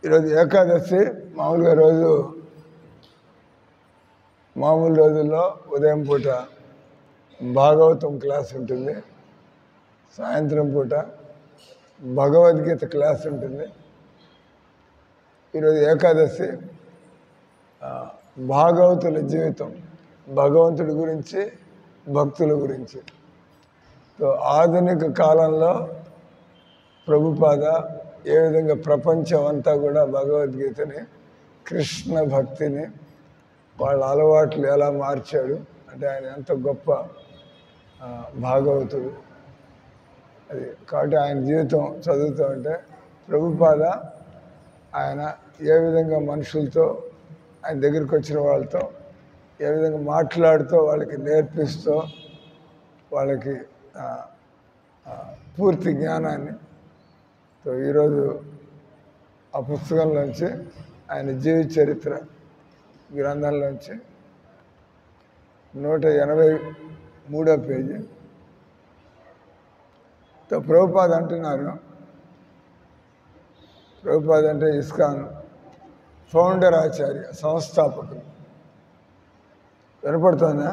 ఈరోజు ఏకాదశి. మామూలు రోజుల్లో ఉదయం పూట భాగవతం క్లాస్ ఉంటుంది, సాయంత్రం పూట భగవద్గీత క్లాస్ ఉంటుంది. ఈరోజు ఏకాదశి. భాగవతుల జీవితం, భగవంతుడి గురించి, భక్తుల గురించి. ఆధునిక కాలంలో ప్రభుపాద ఏ విధంగా ప్రపంచం అంతా కూడా భగవద్గీతని, కృష్ణ భక్తిని, వాళ్ళ అలవాట్లు ఎలా మార్చాడు అంటే ఆయన ఎంత గొప్ప భాగవతుడు. అది కాబట్టి ఆయన జీవితం చదువుతూ ఉంటే ప్రభుపాద ఆయన ఏ విధంగా మనుషులతో, ఆయన దగ్గరికి వచ్చిన వాళ్ళతో ఏ విధంగా మాట్లాడుతూ వాళ్ళకి నేర్పిస్తూ వాళ్ళకి పూర్తి జ్ఞానాన్ని. ఈరోజు ఆ పుస్తకంలోంచి ఆయన జీవిత చరిత్ర గ్రంథంలోంచి 183వ పేజీ. ప్రభుపాద అంటున్నారు, ప్రభుపాద అంటే ఇస్కాన్ ఫౌండర్ ఆచార్య, సంస్థాపకులు. వినపడుతుందా?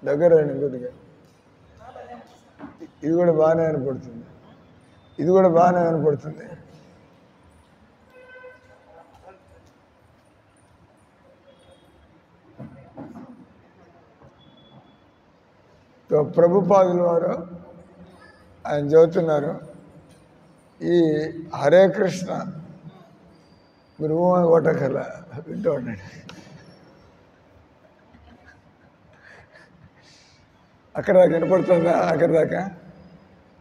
దగ్గర కొద్దిగా. ఇది కూడా బాగానే వినపడుతుంది, ఇది కూడా బాగానే వినపడుతుంది. ప్రభుపాదుల వారు ఆయన చదువుతున్నారు, ఈ హరే కృష్ణ మీరు కొట్టకల వింటూ ఉండండి. అక్కడ దాకా వినపడుతుందా? అక్కడ దాకా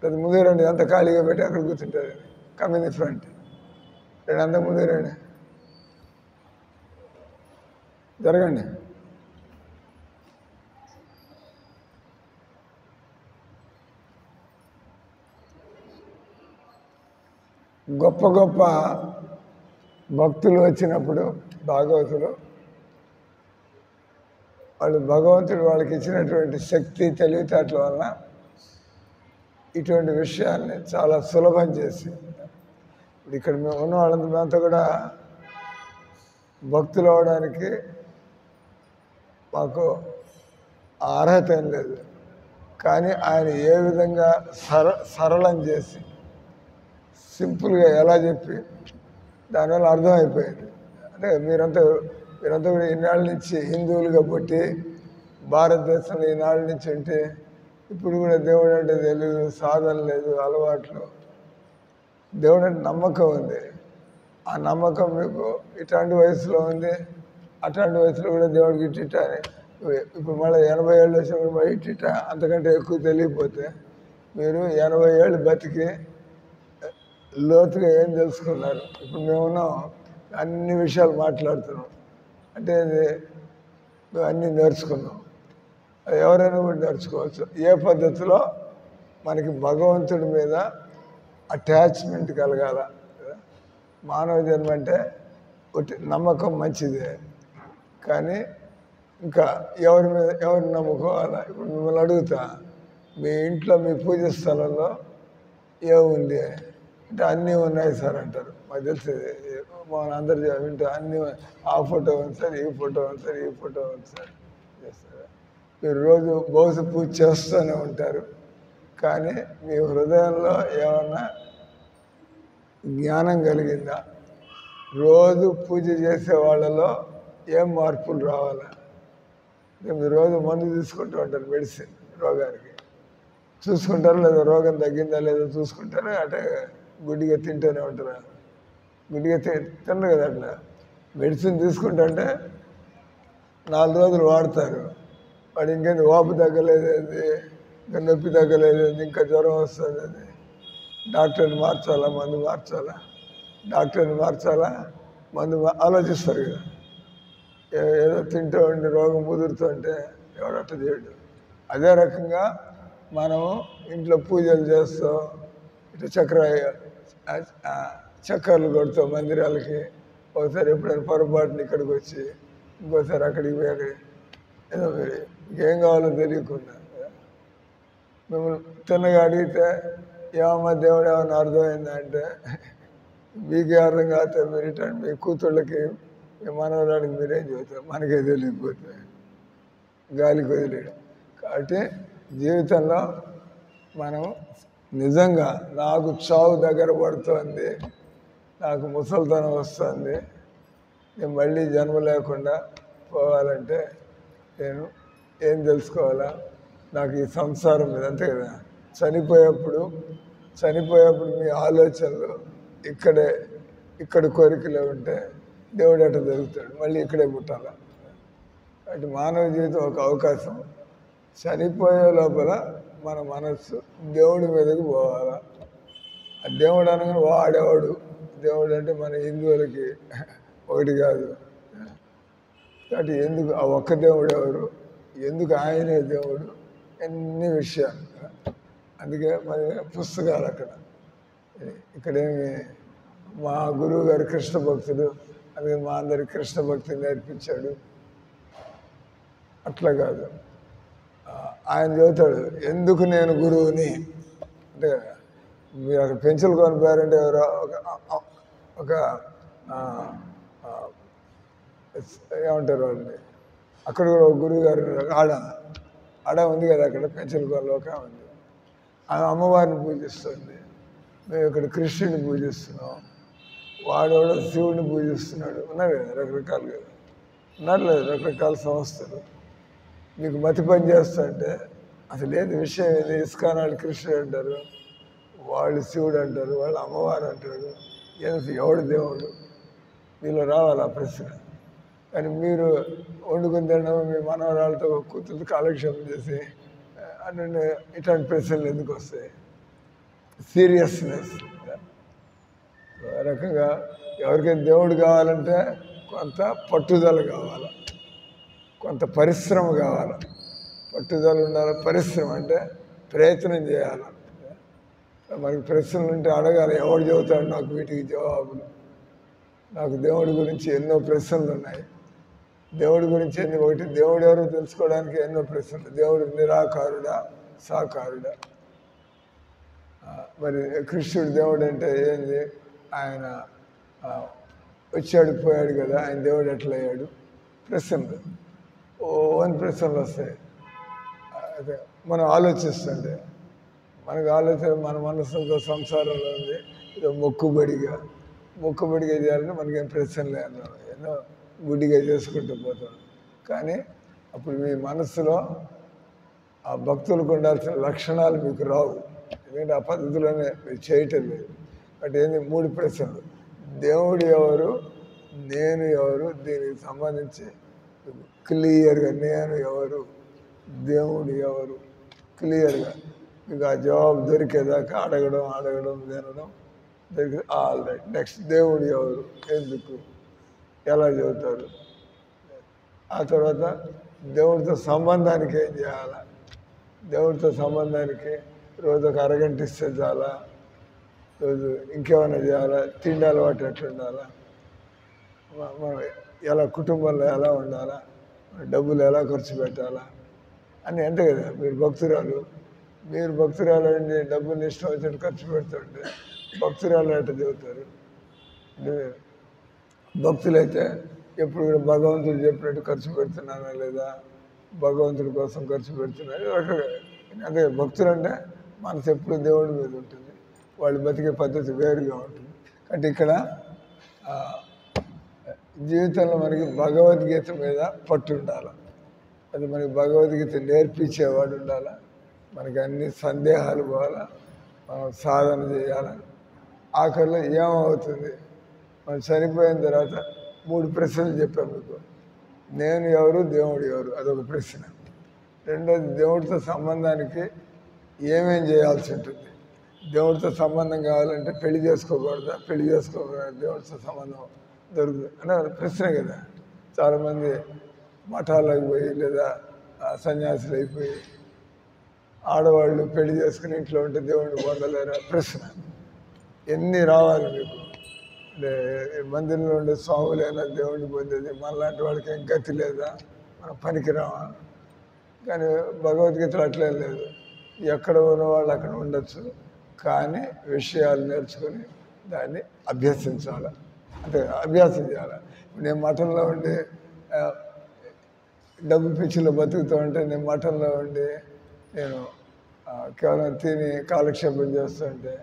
పెద్ద ముందు రండి, అంత ఖాళీగా పెట్టి అక్కడ కూర్చుంటారు. కమ్ ఇన్ ది ఫ్రంట్ రండి, అంత ముందు రండి, జరగండి. గొప్ప గొప్ప భక్తులు వచ్చినప్పుడు భాగవతులు వాళ్ళు భగవంతుడు వాళ్ళకి ఇచ్చినటువంటి శక్తి, తెలివితేటల వలన ఇటువంటి విషయాన్ని చాలా సులభం చేసి, ఇక్కడ మేము ఉన్న వాళ్ళంతా మేమంతా కూడా భక్తులు అవడానికి మాకు అర్హత ఏం లేదు. కానీ ఆయన ఏ విధంగా సరళం చేసి సింపుల్గా ఎలా చెప్పి దానివల్ల అర్థమైపోయింది. అంటే మీరంతా కూడా ఈనాళ్ళ నుంచి హిందువులుగా పుట్టి భారతదేశంలో ఈనాళ్ళ నుంచి ఉంటే ఇప్పుడు కూడా దేవుడు అంటే తెలియదు, సాధన లేదు, అలవాట్లు. దేవుడు అంటే నమ్మకం ఉంది. ఆ నమ్మకం మీకు ఇట్లాంటి వయసులో ఉంది, అట్లాంటి వయసులో కూడా దేవుడికి ఇట్టిట అని. ఇప్పుడు మళ్ళీ 80 ఏళ్ళు వచ్చినప్పుడు మళ్ళీ ఇట్టిట అంతకంటే ఎక్కువ తెలియకపోతే మీరు 80 ఏళ్ళు బతికి లోతుగా ఏం తెలుసుకున్నారు? ఇప్పుడు మేమున్నాం, అన్ని విషయాలు మాట్లాడుతున్నాం అంటే మేము అన్నీ నేర్చుకున్నాం. అది ఎవరైనా కూడా నేర్చుకోవచ్చు. ఏ పద్ధతిలో మనకి భగవంతుడి మీద అటాచ్మెంట్ కలగాల. మానవ జన్మ అంటే నమ్మకం మంచిదే, కానీ ఇంకా ఎవరిని నమ్ముకోవాలా? ఇప్పుడు మిమ్మల్ని అడుగుతా, మీ ఇంట్లో మీ పూజ స్థలంలో ఏముంది అంటే అన్నీ ఉన్నాయి సార్ అంటారు. మాకు తెలిసి మన అందరు వింటూ అన్నీ ఆ ఫోటో ఉంది సార్, ఈ ఫోటో ఉంది సార్, ఈ ఫోటో ఉంది సార్ చేస్తారా? మీరు రోజు బహుశా పూజ చేస్తూనే ఉంటారు, కానీ మీ హృదయంలో ఏమన్నా జ్ఞానం కలిగిందా? రోజు పూజ చేసే వాళ్ళలో ఏం మార్పులు రావాలా? మీరు రోజు మందు తీసుకుంటూ ఉంటారు, మెడిసిన్ రోగానికి చూసుకుంటారు, లేదా రోగం తగ్గిందా లేదో చూసుకుంటారు. అంటే గుడ్డిగా తింటూనే ఉంటారు, గుడ్డిగా తినరు కదా. అట్లా మెడిసిన్ తీసుకుంటుంటే 4 రోజులు వాడతారు, వాడు ఇంకేంది వాపు తగ్గలేదు, ఇంకా నొప్పి తగ్గలేదు, ఇంకా జ్వరం వస్తుంది, అది డాక్టర్ని మార్చాలా, మందు మార్చాలా, డాక్టర్ని మార్చాలా, మందు ఆలోచిస్తారు కదా. ఏదో తింటూ ఉండి రోగం ముదురుతుంటే ఎవడట్ట చేయడు. అదే రకంగా మనము ఇంట్లో పూజలు చేస్తూ ఇటు చక్కర్లు కొడుతూ మందిరాలకి, ఒకసారి ఎప్పుడైనా పొరపాటుని ఇక్కడికి వచ్చి ఇంకోసారి అక్కడికి పోయి అక్కడికి ఏదో మీరు ఏం కావాలో తెలియకుండా మిమ్మల్ని తిన్నగా అడిగితే ఏమమ్మా దేవుడు ఏమన్నా అర్థమైందంటే మీకే అర్థం కాకపోతే మీరు ఇట్లా మీ కూతుళ్ళకి మీ మనవరాడికి మీరేం చెబుతారు, మనకే తెలియకపోతే గాలికి వదిలేయడం. కాబట్టి జీవితంలో మనం నిజంగా నాకు చావు దగ్గర పడుతోంది, నాకు ముసలితనం వస్తుంది, నేను మళ్ళీ జన్మ లేకుండా పోవాలంటే నేను ఏం తెలుసుకోవాలా, నాకు ఈ సంసారం మీద అంతే కదా. చనిపోయేప్పుడు మీ ఆలోచనలు ఇక్కడ కోరికలే ఉంటే దేవుడు అట్లా జరుగుతాడు, మళ్ళీ ఇక్కడే పుట్టాల. కాబట్టి మానవ జీవితం ఒక అవకాశం. చనిపోయే లోపల మన మనస్సు దేవుడి మీదకి పోవాలా. ఆ దేవుడు అనగానే వాడేవాడు దేవుడు అంటే మన హిందువులకి ఒకటి కాదు. కాబట్టి ఎందుకు ఆ ఒక్క దేవుడు ఎవరు, ఎందుకు ఆయనే దేవుడు, ఎన్ని విషయాలు. అందుకే మరి పుస్తకాలు అక్కడ ఇక్కడేమి మా గురువు గారు కృష్ణ భక్తుడు, అందుకే మా అందరికి కృష్ణ భక్తి నేర్పించాడు. అట్లా కాదు, ఆయన చెబుతాడు ఎందుకు నేను గురువుని అంటే. మీరు అక్కడ పెన్సిల్ కొనిపోయారంటే ఎవరో ఒక ఏమంటారు వాళ్ళని, అక్కడ కూడా ఒక గురువు గారు ఆడ ఉంది కదా, అక్కడ పెన్సిల్ కొనలోక ఉంది. ఆమె అమ్మవారిని పూజిస్తుంది, మేము ఇక్కడ కృష్ణుడిని పూజిస్తున్నాం, వాడవాడు శివుడిని పూజిస్తున్నాడు. ఉన్నారు కదా రకరకాలు కదా, ఉన్నారు లేదు రకరకాల సంస్థలు. మీకు మతి పని చేస్తుంటే అసలు ఏది విషయం ఏది, ఇస్కాన్ వాళ్ళు కృష్ణుడు అంటారు, వాళ్ళు శివుడు అంటారు, వాళ్ళు అమ్మవారు అంటారు. ఎవడు దేవుడు మీలో రావాలి ఆ ప్రశ్న. కానీ మీరు వండుకుని తినడం, మీ మనవరాలతో కూతురు కాలక్షేపం చేసి అన్నీ ఇట్లాంటి ప్రశ్నలు ఎందుకు వస్తాయి? సీరియస్నెస్ రకంగా ఎవరికైనా దేవుడు కావాలంటే కొంత పట్టుదల కావాలి, కొంత పరిశ్రమ కావాలి. పట్టుదల ఉండాలి, పరిశ్రమ అంటే ప్రయత్నం చేయాలి. మనకి ప్రశ్నలు ఉంటే అడగాలి, ఎవడు చెబుతాడు నాకు వీటికి జవాబులు. నాకు దేవుడి గురించి ఎన్నో ప్రశ్నలు ఉన్నాయి. దేవుడి గురించి ఒకటి దేవుడు ఎవరో తెలుసుకోవడానికి ఎన్నో ప్రశ్నలు. దేవుడు నిరాకారుడా సాకారుడా? మరి కృష్ణుడు దేవుడు అంటే ఏంది? ఆయన వచ్చాడు పోయాడు కదా, ఆయన దేవుడు ఎట్లా అయ్యాడు? ప్రశ్నలు ఓన్ ప్రశ్నలు వస్తాయి. అదే మనం ఆలోచిస్తుంటే మనకు ఆలోచన మన మనసుతో సంసారంలో ఉంది. ఏదో మొక్కుబడిగా చేయాలంటే మనకేం ప్రశ్నలు లేదు, ఏదో గుడ్డిగా చేసుకుంటూ పోతాం. కానీ అప్పుడు మీ మనసులో ఆ భక్తులకు ఉండాల్సిన లక్షణాలు మీకు రావు. ఎందుకంటే ఆ పద్ధతిలోనే మీరు చేయటం లేదు. అంటే ఏంది? 3 ప్రశ్నలు. దేవుడు ఎవరు, నేను ఎవరు, దీనికి సంబంధించి క్లియర్గా నేను ఎవరు, దేవుడు ఎవరు క్లియర్గా మీకు ఆ జవాబు దొరికేదాకా అడగడం వినడం దొరికి ఆల్ రైట్. నెక్స్ట్ దేవుడు ఎవరు, ఎందుకు, ఎలా చెబుతారు. ఆ తర్వాత దేవుడితో సంబంధానికి ఏం చేయాలా? దేవుడితో సంబంధానికి రోజు ఒక అరగంట ఇస్తే చాలా, రోజు ఇంకేమైనా చేయాలా? తిండి అలవాటు ఎట్లా ఉండాలా, మనం ఎలా కుటుంబంలో ఎలా ఉండాలా, డబ్బులు ఎలా ఖర్చు పెట్టాలా అని. అంతే కదా, మీరు భక్తురాలు అండి, డబ్బులు ఇష్టం వచ్చినట్టు ఖర్చు పెడుతుంటే భక్తురాలు ఎట్లా చెబుతారు? భక్తులైతే ఎప్పుడు కూడా భగవంతుడు చెప్పినట్టు ఖర్చు పెడుతున్నానా లేదా, భగవంతుడి కోసం ఖర్చు పెడుతున్నాడు. అదే భక్తులు అంటే మనసు ఎప్పుడు దేవుడి మీద ఉంటుంది, వాళ్ళు బతికే పద్ధతి వేరుగా ఉంటుంది. అంటే ఇక్కడ జీవితంలో మనకి భగవద్గీత మీద పట్టు ఉండాలి. అది మనకి భగవద్గీత నేర్పించేవాడు ఉండాలి. మనకి అన్ని సందేహాలు పోవాలా, మనం సాధన చేయాలి. ఆఖరిలో ఏమవుతుంది, మనం చనిపోయిన తర్వాత 3 ప్రశ్నలు చెప్పాను మీకు. నేను ఎవరు, దేవుడు ఎవరు, అదొక ప్రశ్న. రెండోది దేవుడితో సంబంధానికి ఏమేం చేయాల్సి ఉంటుంది. దేవుడితో సంబంధం కావాలంటే పెళ్లి చేసుకోకూడదా, పెళ్లి చేసుకోకూడదు, దేవుడితో సంబంధం దొరుకుతుంది అనే ప్రశ్న కదా. చాలామంది మఠాలకు పోయి లేదా సన్యాసులు అయిపోయి ఆడవాళ్ళు పెళ్లి చేసుకుని ఇంట్లో ఉంటే దేవుడిని పొందలేరా ప్రశ్న. ఎన్ని రావాలి మీకు? అంటే మందిరంలో ఉండే స్వాములైనా దేవుడిని పొందేది, మనలాంటి వాళ్ళకి ఏం గతి లేదా, మనం పనికి రావా? కానీ భగవద్గీతలో అట్లే లేదు. ఎక్కడ ఉన్న వాళ్ళు అక్కడ ఉండొచ్చు, కానీ విషయాలు నేర్చుకొని దాన్ని అభ్యసించాలి, అంటే అభ్యాసం చేయాలి. నేను మఠంలో ఉండి డబ్బు పిచ్చిలో బతుకుతూ ఉంటే, నేను మఠంలో ఉండి నేను కేవలం తిని కాలక్షేపం చేస్తుంటే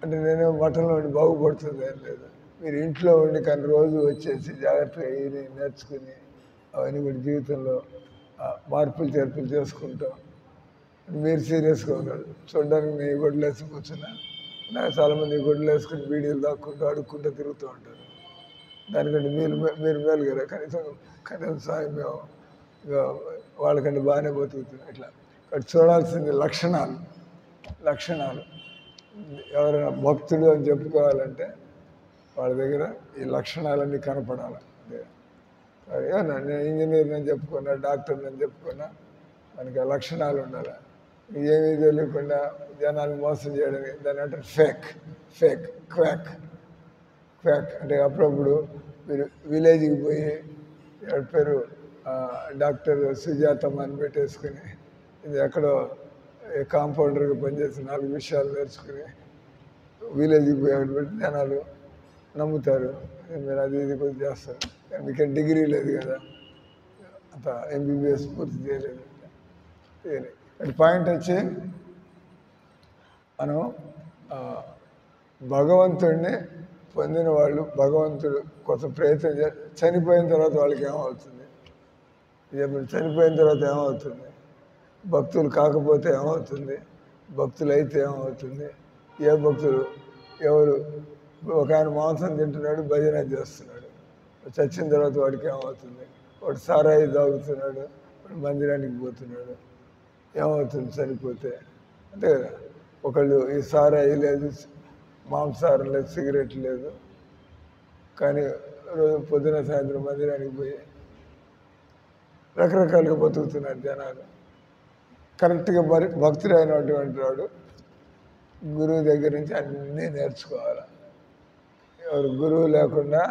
అంటే నేను మఠంలో ఉండి బాగుపడుతుంది ఏం లేదు. మీరు ఇంట్లో ఉండి కానీ రోజు వచ్చేసి జాగ్రత్తగా ఇవి నేర్చుకుని అవన్నీ కూడా జీవితంలో మార్పులు చేర్పులు చేసుకుంటాం. మీరు సీరియస్గా ఉన్నారు. చూడడానికి నేను గొడ్లు వేసి కూర్చున్నా, నాకు చాలామంది గొడ్లు వేసుకుని వీడియోలు దాక్కుంటూ అడుక్కుంటూ తిరుగుతూ ఉంటారు. దానికంటే మీరు మేలు కదా, కనీసం సాయం మేము వాళ్ళకంటే బాగానే బతుకుతున్నాం. ఇట్లా చూడాల్సింది లక్షణాలు. ఎవరైనా భక్తుడు అని చెప్పుకోవాలంటే వాళ్ళ దగ్గర ఈ లక్షణాలన్నీ కనపడాలి. నేను ఇంజనీర్ అని చెప్పుకున్నా, డాక్టర్ అని చెప్పుకున్నా, మనకి ఆ లక్షణాలు ఉండాలి. ఏమీ తెలియకుండా జనాన్ని మోసం చేయడానికి దాని అంటే క్వాక్ అంటే అప్పుడప్పుడు మీరు విలేజ్కి పోయి పేరు డాక్టర్ సుజాతమ్మ అని పెట్టేసుకుని ఇది ఎక్కడో కాంపౌండర్గా పనిచేసి 4 విషయాలు నేర్చుకుని విలేజ్కి పోయి అక్కడ పెట్టి జనాలు నమ్ముతారు. మీరు అది ఇది కొద్ది చేస్తారు, మీకేం డిగ్రీ లేదు కదా, అంత ఎంబీబీఎస్ పూర్తి చేయలేదు. పాయింట్ వచ్చి మనం భగవంతుడిని పొందిన వాళ్ళు భగవంతుడు కోసం ప్రయత్నం చనిపోయిన తర్వాత వాళ్ళకి ఏమవుతుంది, చనిపోయిన తర్వాత ఏమవుతుంది, భక్తులు కాకపోతే ఏమవుతుంది, భక్తులు అయితే ఏమవుతుంది, ఏ భక్తులు ఎవరు ఒక ఆయన మాంసం తింటున్నాడు, భజన చేస్తున్నాడు, చచ్చిన తర్వాత వాడికి ఏమవుతుంది, వాడు సారాయి తాగుతున్నాడు, వాడు మందిరానికి పోతున్నాడు, ఏమవుతుంది చనిపోతే, అంతే కదా. ఒకళ్ళు ఈ సారాయి లేదు, మాంసాహారం లేదు, సిగరెట్ లేదు, కానీ రోజు పొద్దున సాయంత్రం మందిరానికి పోయి రకరకాలుగా బతుకుతున్నారు జనాలు. కరెక్ట్గా భక్తుడు అయినటువంటి వాడు గురువు దగ్గర నుంచి అన్నీ నేర్చుకోవాలి. ఎవరు గురువు లేకుండా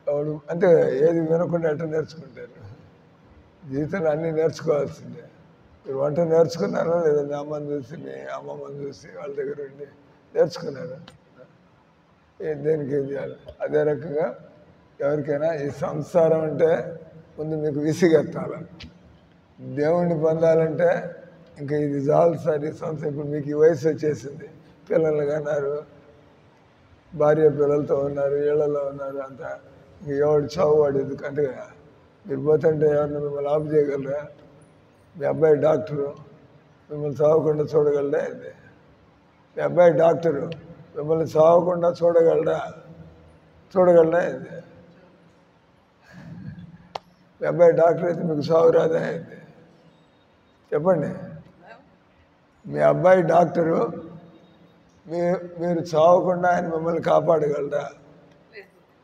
ఎవరు అంటే ఏది వినకుండా ఎట్లా నేర్చుకుంటారు, జీవితంలో అన్నీ నేర్చుకోవాల్సిందే. మీరు వంట నేర్చుకున్నారా లేదా, మీ అమ్మని చూసి మీ అమ్మమ్మని చూసి వాళ్ళ దగ్గర ఉండి నేర్చుకున్నారా, దేనికి ఏం చేయాలి. అదే రకంగా ఎవరికైనా ఈ సంసారం అంటే ముందు మీకు విసిగెత్తాలి. దేవుణ్ణి పొందాలంటే ఇంకా ఇది చాలు సార్ ఈ సంవత్సరం. ఇప్పుడు మీకు ఈ వయసు వచ్చేసింది, పిల్లలు కన్నారు, భార్య పిల్లలతో ఉన్నారు, ఇళ్లలో ఉన్నారు, అంతా ఇంక ఎవడు చావు వాడు ఎందుకంటే మీరు పోతుంటే ఎవరిని మిమ్మల్ని ఆపు చేయగలరా? మీ అబ్బాయి డాక్టరు మిమ్మల్ని చావకుండా చూడగలరా? ఇది మీ అబ్బాయి డాక్టరు మిమ్మల్ని చావకుండా చూడగలరా? ఇది మీ అబ్బాయి డాక్టర్ అయితే మీకు చావు రాదా? ఇది చెప్పండి. మీ అబ్బాయి డాక్టరు మీరు చావకుండా ఆయన మిమ్మల్ని కాపాడగలరా?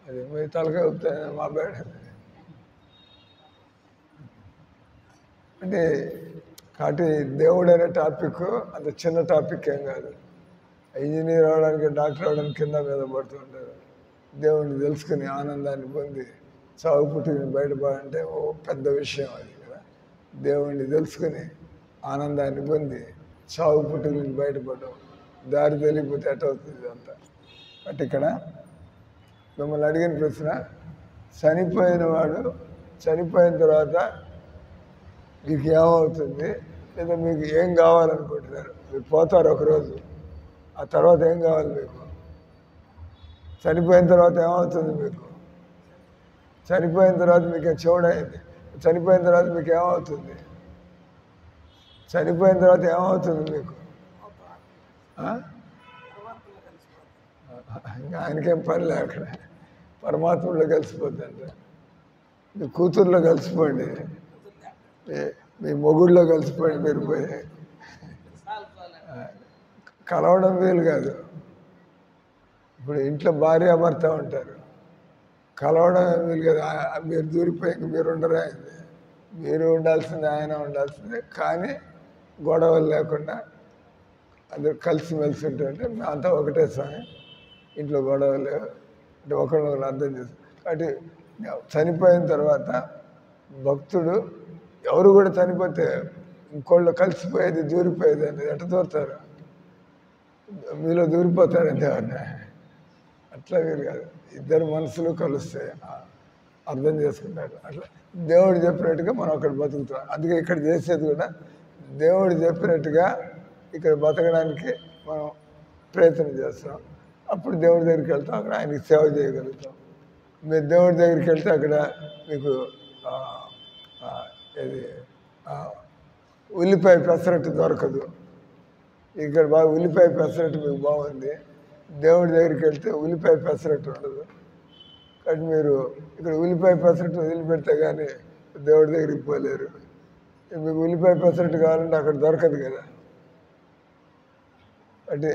అది మీ తలకాయ చెప్తాను మా అబ్బాయి అంటే. కాబట్టి దేవుడు అనే టాపిక్ అంత చిన్న టాపిక్ ఏం కాదు. ఇంజనీర్ అవడానికి డాక్టర్ అవడానికి కింద మీద పడుతూ ఉంటారు. దేవుడిని తెలుసుకుని ఆనందాన్ని పొంది చావు పుట్టిని బయటపడాలంటే ఓ పెద్ద విషయం అది కదా. దేవుడిని తెలుసుకుని ఆనందాన్ని పొంది చావు పుట్టిని బయటపడడం, దారి తెలియకపోతే ఎట్టవుతుంది అంతా. బట్ ఇక్కడ మిమ్మల్ని అడిగిన ప్రశ్న, చనిపోయిన వాడు చనిపోయిన తర్వాత మీకు ఏమవుతుంది, లేదా మీకు ఏం కావాలనుకుంటున్నారు? మీరు పోతారు ఒకరోజు, ఆ తర్వాత ఏం కావాలి మీకు? చనిపోయిన తర్వాత ఏమవుతుంది మీకు? చనిపోయిన తర్వాత మీకు చెవుడైంది, చనిపోయిన తర్వాత మీకు ఏమవుతుంది? చనిపోయిన తర్వాత ఏమవుతుంది మీకు? ఇంకా ఆయనకేం పని లే, అక్కడ పరమాత్మలో కలిసిపోద్దంటే. మీ కూతుర్లో కలిసిపోండి, మీ మొగుడిలో కలిసిపోండి. మీరు పోయి కలవడం వీలు కాదు. ఇప్పుడు ఇంట్లో భార్యాభర్త ఉంటారు, కలవడం వీలు కాదు. మీరు దూరిపోయి ఇంక మీరు ఉండరా? మీరు ఉండాల్సిందే, ఆయన ఉండాల్సిందే. కానీ గొడవలు లేకుండా అందరు కలిసిమెలిసి ఉంటుంటే అంతా ఒకటే స్వామి. ఇంట్లో గొడవలు అంటే ఒకరినొకరు అర్థం చేస్తారు. కాబట్టి చనిపోయిన తర్వాత భక్తుడు ఎవరు కూడా చనిపోతే ఇంకోళ్ళు కలిసిపోయేది దూరిపోయేది అనేది ఎట్ట దూరుతారు? మీలో దూరిపోతారు అంతేవాడిని. అట్లా వీరు కాదు, ఇద్దరు మనసులు కలుస్తాయి, అర్థం చేసుకుంటారు. అట్లా దేవుడు చెప్పినట్టుగా మనం అక్కడ బతుకుతాం. అందుకే ఇక్కడ చేసేది కూడా దేవుడు చెప్పినట్టుగా ఇక్కడ బతకడానికి మనం ప్రయత్నం చేస్తాం. అప్పుడు దేవుడి దగ్గరికి వెళ్తాం, అక్కడ ఆయనకి సేవ చేయగలుగుతాం. మీరు దేవుడి దగ్గరికి వెళ్తే అక్కడ మీకు ఇది ఉల్లిపాయ పెసరట్టు దొరకదు. ఇక్కడ బాగా ఉల్లిపాయ పెసరట్టు మీకు బాగుంది. దేవుడి దగ్గరికి వెళ్తే ఉల్లిపాయ పెసరట్టు ఉండదు. కాబట్టి మీరు ఇక్కడ ఉల్లిపాయ పెసరట్టు వదిలిపెడితే కానీ దేవుడి దగ్గరికి పోలేరు. మీకు ఉల్లిపాయ పెసరట్టు కావాలంటే అక్కడ దొరకదు కదా. అంటే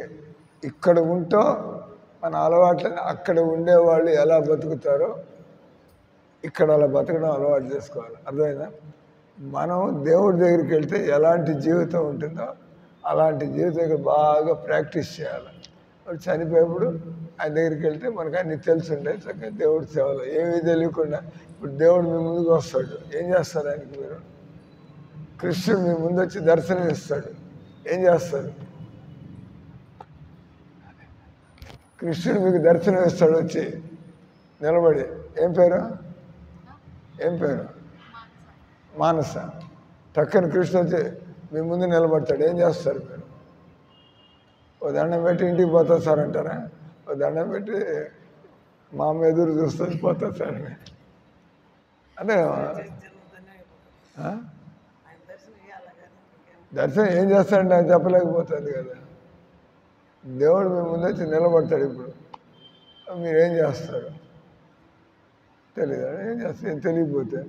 ఇక్కడ ఉంటూ మన అలవాట్లని అక్కడ ఉండేవాళ్ళు ఎలా బతుకుతారో ఇక్కడ అలా బతకడం అలవాటు చేసుకోవాలి. అర్థమైందా? మనం దేవుడి దగ్గరికి వెళ్తే ఎలాంటి జీవితం ఉంటుందో అలాంటి జీవితం ఇక్కడ బాగా ప్రాక్టీస్ చేయాలి. చనిపోయేప్పుడు ఆయన దగ్గరికి వెళ్తే మనకు అన్ని తెలుసుండే చక్కగా దేవుడి సేవలో ఏమీ తెలియకుండా ఇప్పుడు దేవుడు మీ ముందుకు వస్తాడు. ఏం చేస్తారు ఆయనకి? మీరు కృష్ణుడు మీ ముందు వచ్చి దర్శనం ఇస్తాడు. ఏం చేస్తారు? కృష్ణుడు మీకు దర్శనం ఇస్తాడు వచ్చి నిలబడి. ఏం పేరు? మానస. టక్కని కృష్ణుడు వచ్చి మీ ముందు నిలబడతాడు. ఏం చేస్తారు మీరు? ఓ దండం పెట్టి ఇంటికి పోతా సార్ అంటారా? ఓ దండం పెట్టి మా అమ్మ ఎదురు చూస్తుంది పోతా సార్ అని అంటే దర్శనం ఏం చేస్తాడంటే ఆయన చెప్పలేకపోతుంది కదా. దేవుడు మీ ముందు వచ్చి నిలబడతాడు. ఇప్పుడు మీరేం చేస్తారు? తెలియదు. ఏం చేస్తారు? తెలియకపోతే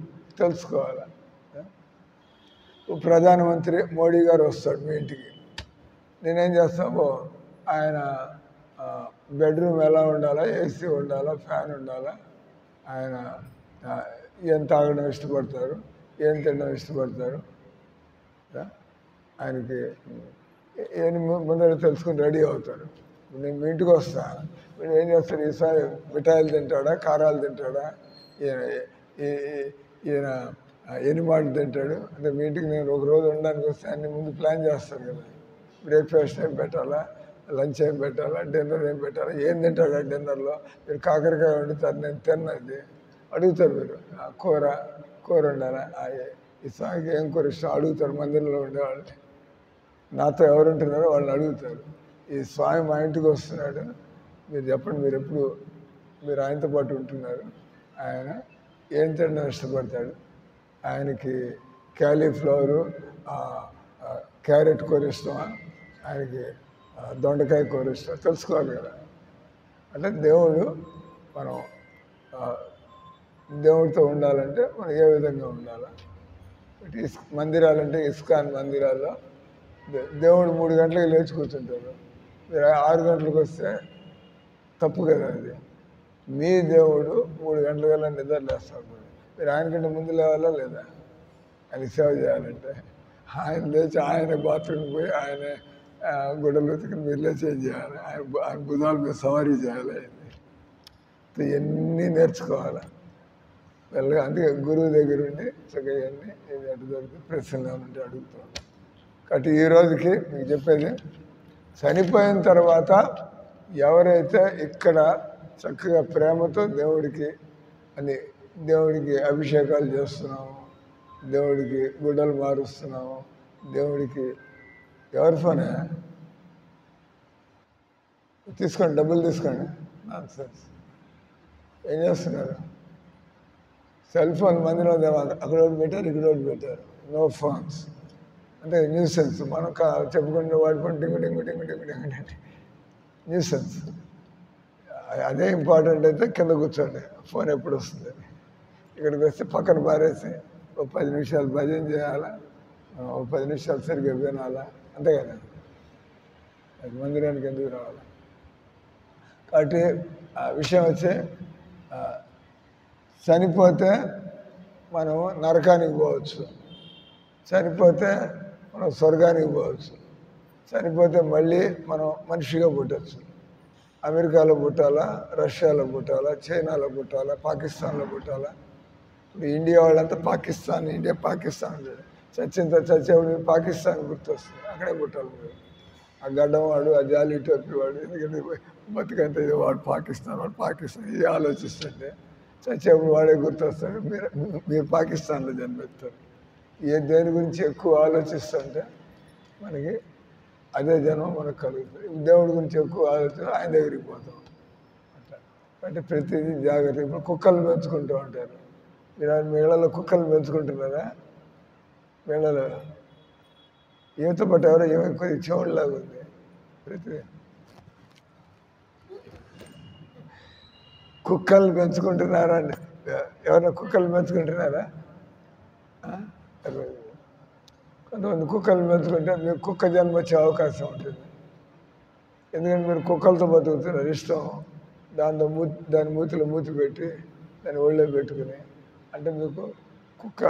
తెలుసుకోవాలి. ప్రధానమంత్రి మోడీ గారు వస్తాడు మీ ఇంటికి. నేనేం చేస్తామో ఆయన బెడ్రూమ్ ఎలా ఉండాలా, ఏసీ ఉండాలా, ఫ్యాన్ ఉండాలా, ఆయన ఏం తాగడం ఇష్టపడతారు, ఏం తినడం ఇష్టపడతారు, ఆయనకి ఏం ముందర తెలుసుకుని రెడీ అవుతారు. నేను మీ ఇంటికి వస్తాను. మీరు ఏం చేస్తారు? ఈసారి మిఠాయిలు తింటాడా, కారాలు తింటాడా, ఈయన ఎనిమాటలు తింటాడు అంటే మీ ఇంటికి నేను ఒక రోజు ఉండడానికి వస్తే అన్ని ముందు ప్లాన్ చేస్తాను కదా. బ్రేక్ఫాస్ట్ ఏం పెట్టాలా, లంచ్ ఏం పెట్టాలా, డిన్నర్ ఏం పెట్టాలా, ఏం తింటాడా డిన్నర్లో. మీరు కాకరకాయ వండుతారు, నేను తిన్నది అడుగుతారు. మీరు కూర ఉండాలా, ఈ స్వామికి ఏం కూర ఇష్టం అడుగుతారు. మందిరంలో ఉండేవాళ్ళు నాతో ఎవరుంటున్నారో వాళ్ళని అడుగుతారు. ఈ స్వామి మా ఇంటికి వస్తున్నాడు, మీరు చెప్పండి, మీరు ఆయనతో పాటు ఉంటున్నారు, ఆయన ఏం తినడం ఇష్టపడతాడు, ఆయనకి క్యాలీఫ్లవరు క్యారెట్ కూర ఇష్టమా, ఆయనకి దొండకాయ కూర ఇష్టం తెలుసుకోవాలి కదా. అంటే మనం దేవుడితో ఉండాలంటే మనం ఏ విధంగా ఉండాలి. మందిరాలంటే ఇస్కాన్ మందిరాల్లో దేవుడు 3 గంటలకు లేచి కూర్చుంటారు. మీరు 6 గంటలకు వస్తే తప్పు కదా. అది మీ దేవుడు 3 గంటల కల్లా నిద్రలేస్తాడు. మీరు ఆయనకంటే ముందు లేవాలా లేదా? ఆయన సేవ చేయాలంటే ఆయన లేచి ఆయన బాత్రూమ్కి పోయి ఆయన గుడ్డలు ఉతికిని మీరు లేచి ఏం చేయాలి? ఆయన భుజాల మీద సవారీ చేయాలి. ఇవన్నీ నేర్చుకోవాలి వెళ్ళగా. అందుకే గురువు దగ్గర ఉండి చక్కగా ఇవన్నీ ఏది అటు దొరికి ప్రశ్నలు ఉంటే అడుగుతాం. కాబట్టి ఈ రోజుకి మీకు చెప్పేది, చనిపోయిన తర్వాత ఎవరైతే ఇక్కడ చక్కగా ప్రేమతో దేవుడికి అభిషేకాలు చేస్తున్నాము, దేవుడికి గుడ్డలు మారుస్తున్నాము, దేవుడికి ఎవరి ఫోనే తీసుకోండి, డబ్బులు తీసుకోండి. నాన్సెన్స్. ఏం చేస్తున్నారు? సెల్ ఫోన్ మందిలో అక్కడ ఒకటి పెట్టారు, ఇక్కడ ఒకటి పెట్టారు. నో ఫోన్స్ అంటే న్యూసెన్స్. మనం చెప్పుకుంటే వాడుకుంటే డింగు డింగు డింగు డింగు డింగు డింగు న్యూసెన్స్. అదే ఇంపార్టెంట్ అయితే కింద కూర్చోండి, ఫోన్ ఎప్పుడు వస్తుంది. ఇక్కడికి వస్తే పక్కన పారేసి ఒక 10 నిమిషాలు భజన చేయాలా, ఒక 10 నిమిషాలు సరిగ్గా వినాలా, అంతే కదా. అది మందిరానికి ఎందుకు రావాలి? కాబట్టి ఆ విషయం వచ్చి చనిపోతే మనం నరకానికి పోవచ్చు, చనిపోతే మనం స్వర్గానికి పోవచ్చు, చనిపోతే మళ్ళీ మనం మనిషిగా పుట్టచ్చు. అమెరికాలో పుట్టాలా, రష్యాలో పుట్టాలా, చైనాలో పుట్టాలా, పాకిస్తాన్లో పుట్టాలా. ఇప్పుడు ఇండియా వాళ్ళంతా పాకిస్తాన్, ఇండియా పాకిస్తాన్ చచ్చేవాడు పాకిస్తాన్ గుర్తొస్తుంది, అక్కడే పుట్టాలి మీరు. ఆ గడ్డం వాడు, ఆ జాలి టోపీ వాడు, ఎందుకంటే బతుకంటే వాడు పాకిస్తాన్ ఇది ఆలోచిస్తుంటే చచ్చేప్పుడు వాడే గుర్తొస్తాడు. మీరు పాకిస్తాన్లో జన్మెత్తారు. దేని గురించి ఎక్కువ ఆలోచిస్తుంటే మనకి అదే జన్మ మనకు కలుగుతుంది. దేవుడి గురించి ఎక్కువ ఆలోచన ఆయన దగ్గరికి పోతాం. అట్లా అంటే ప్రతిదీ జాగ్రత్త. ఇప్పుడు కుక్కలు పెంచుకుంటూ ఉంటారు. మీరు మీ ఇళ్ళలో కుక్కలు పెంచుకుంటున్నారా? వీళ్ళలో ఈత పట్టు ఎవరో కొద్ది చెవుడులాగా ఉంది. ప్రతి కుక్కలు పెంచుకుంటున్నారా అండి? ఎవరైనా కుక్కలు పెంచుకుంటున్నారా? కొంతమంది కుక్కలు పెంచుకుంటే మీకు కుక్క జన్మ వచ్చే అవకాశం ఉంటుంది. ఎందుకంటే మీరు కుక్కలతో బతుకుతున్నారు, ఇష్టం. దాని మూతిలో మూతి పెట్టి దాన్ని ఒళ్ళో పెట్టుకుని, అంటే మీకు కుక్క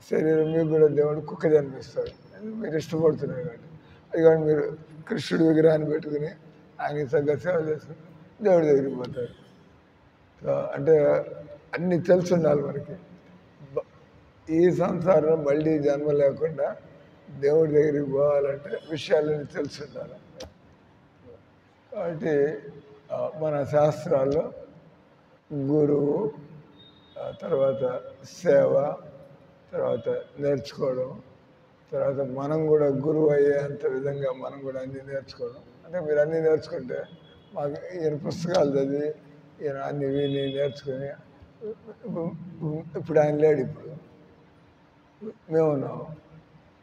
శరీరం, మీకు కూడా దేవుడు కుక్క జన్మిస్తాడు. మీరు ఇష్టపడుతున్నారు కాబట్టి. అది కానీ మీరు కృష్ణుడి విగ్రహాన్ని పెట్టుకుని ఆయనకి తగ్గ సేవ చేసుకుని దేవుడి దగ్గరికి పోతారు. అంటే అన్నీ తెలిసి ఉండాలి మనకి. ఈ సంసారం మళ్ళీ జన్మ లేకుండా దేవుడి దగ్గరికి పోవాలంటే విషయాలన్నీ తెలిసి ఉండాలి. కాబట్టి మన శాస్త్రాల్లో గురువు, తర్వాత సేవ, తర్వాత నేర్చుకోవడం, తర్వాత మనం కూడా గురువు అయ్యేంత విధంగా మనం కూడా అన్నీ నేర్చుకోవడం. అంటే మీరు అన్నీ నేర్చుకుంటే మాకు ఈయన పుస్తకాలు చదివి ఈయన అన్ని విని నేర్చుకుని, ఇప్పుడు ఆయన లేడు, ఇప్పుడు మేమున్నాము.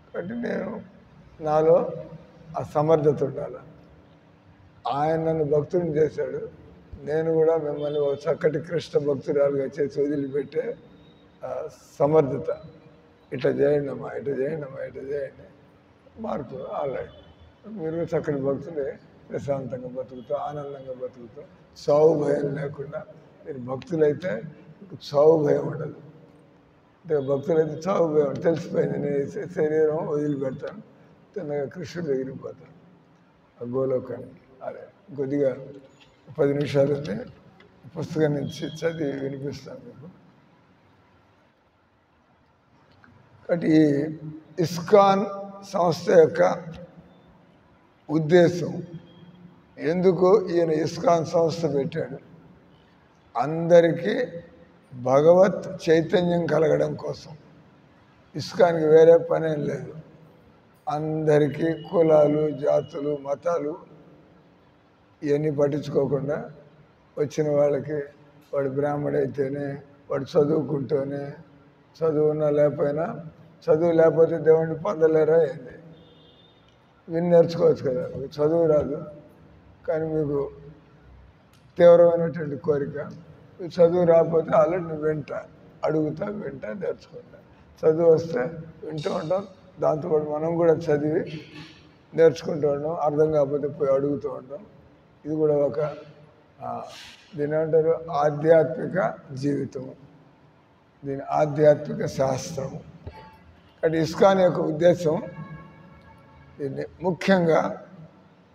కాబట్టి నాలో ఆ సమర్థత ఉండాలి. ఆయన నన్ను భక్తుడిని చేశాడు, నేను కూడా మిమ్మల్ని ఒక చక్కటి కృష్ణ భక్తురాలుగా చేసి వదిలిపెట్టే సమర్థత. ఇట్లా చేయండి అమ్మా, ఇట్లా చేయండి మార్పు ఆల్రెడీ. మీరు చక్కటి భక్తులే, ప్రశాంతంగా బతుకుతూ ఆనందంగా బతుకుతూ చావు భయం లేకుండా. మీరు భక్తులైతే చావు భయం ఉండదు. అంటే భక్తులైతే చావు భయం ఉండదు. తెలిసిపోయింది, నేను శరీరం వదిలిపెడతాను, తిన్నగా కృష్ణుడి దగ్గరికి పోతాను, ఆ గోలోకానికి. అదే కొద్దిగా 10 నిమిషాలు ఉంది, పుస్తకం నుంచి చదివి వినిపిస్తాను మీకు. కాబట్టి ఈ ఇస్కాన్ సంస్థ యొక్క ఉద్దేశం, ఎందుకు ఈయన ఇస్కాన్ సంస్థ పెట్టాడు, అందరికీ భగవత్ చైతన్యం కలగడం కోసం. ఇస్కాన్కి వేరే పనేం లేదు. అందరికీ కులాలు, జాతులు, మతాలు ఇవన్నీ పట్టించుకోకుండా వచ్చిన వాళ్ళకి, వాడు బ్రాహ్మడైతేనే, వాడు చదువుకుంటూనే, చదువున్నా లేకపోయినా, చదువు లేకపోతే దేవుడిని పొందలేరా ఏంది? విని నేర్చుకోవచ్చు కదా. చదువు రాదు కానీ మీకు తీవ్రమైనటువంటి కోరిక, చదువు రాకపోతే ఆల్రెడీ నువ్వు అడుగుతా నేర్చుకుంటా. చదువు వస్తే వింటూ ఉంటాం, దాంతోపాటు మనం కూడా చదివి నేర్చుకుంటూ ఉంటాం, అర్థం కాకపోతే పోయి అడుగుతూ ఉంటాం. ఇది కూడా ఒక దీని ఏమంటారు, ఆధ్యాత్మిక జీవితం, దీని ఆధ్యాత్మిక శాస్త్రం. కాబట్టి ఇస్కాన్ యొక్క ఉద్దేశం దీన్ని ముఖ్యంగా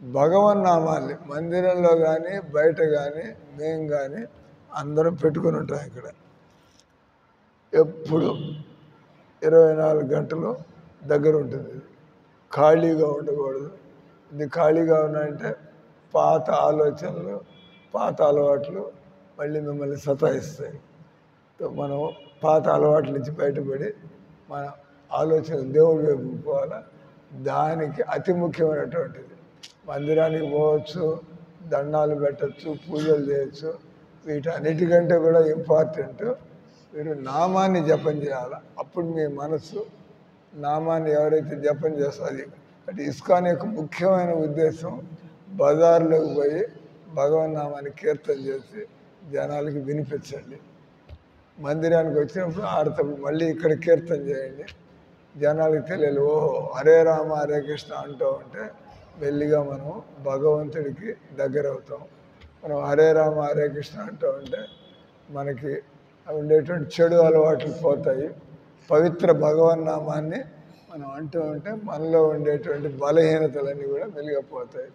భగవన్నామాల్ని మందిరంలో కానీ బయట కానీ మేము కానీ అందరం పెట్టుకుని ఉంటాం. ఇక్కడ ఎప్పుడు 24 గంటలు దగ్గర ఉంటుంది. ఖాళీగా ఉండకూడదు. ఇది ఖాళీగా ఉన్నాయంటే పాత ఆలోచనలు, పాత అలవాట్లు మళ్ళీ మిమ్మల్ని సతాయిస్తాయి. మనం పాత అలవాట్ల నుంచి బయటపడి మన ఆలోచన దేవుడి వైపు పోవాలా. దానికి అతి ముఖ్యమైనటువంటిది మందిరానికి పోవచ్చు, దండాలు పెట్టచ్చు, పూజలు చేయొచ్చు. వీటన్నిటికంటే కూడా ఇంపార్టెంట్ మీరు నామాన్ని జపం చేయాలి. అప్పుడు మీ మనసు నామాన్ని ఎవరైతే జపం చేస్తారో అది. అంటే ఇస్కాన్ యొక్క ముఖ్యమైన ఉద్దేశం బజార్లోకి పోయి భగవన్నామాన్ని కీర్తన చేసి జనాలకి వినిపించండి. మందిరానికి వచ్చినప్పుడు ఆడతప్పుడు మళ్ళీ ఇక్కడ కీర్తన చేయండి, జనాలకి తెలియాలి. ఓహో హరే రామ హరే కృష్ణ అంటూ ఉంటే మెల్లిగా మనం భగవంతుడికి దగ్గర అవుతాం. మనం హరే రామ హరే కృష్ణ అంటూ ఉంటే మనకి ఉండేటువంటి చెడు అలవాట్లు పోతాయి. పవిత్ర భగవన్నామాన్ని మనం అంటూ ఉంటే మనలో ఉండేటువంటి బలహీనతలన్నీ కూడా మెల్లిగా పోతాయి.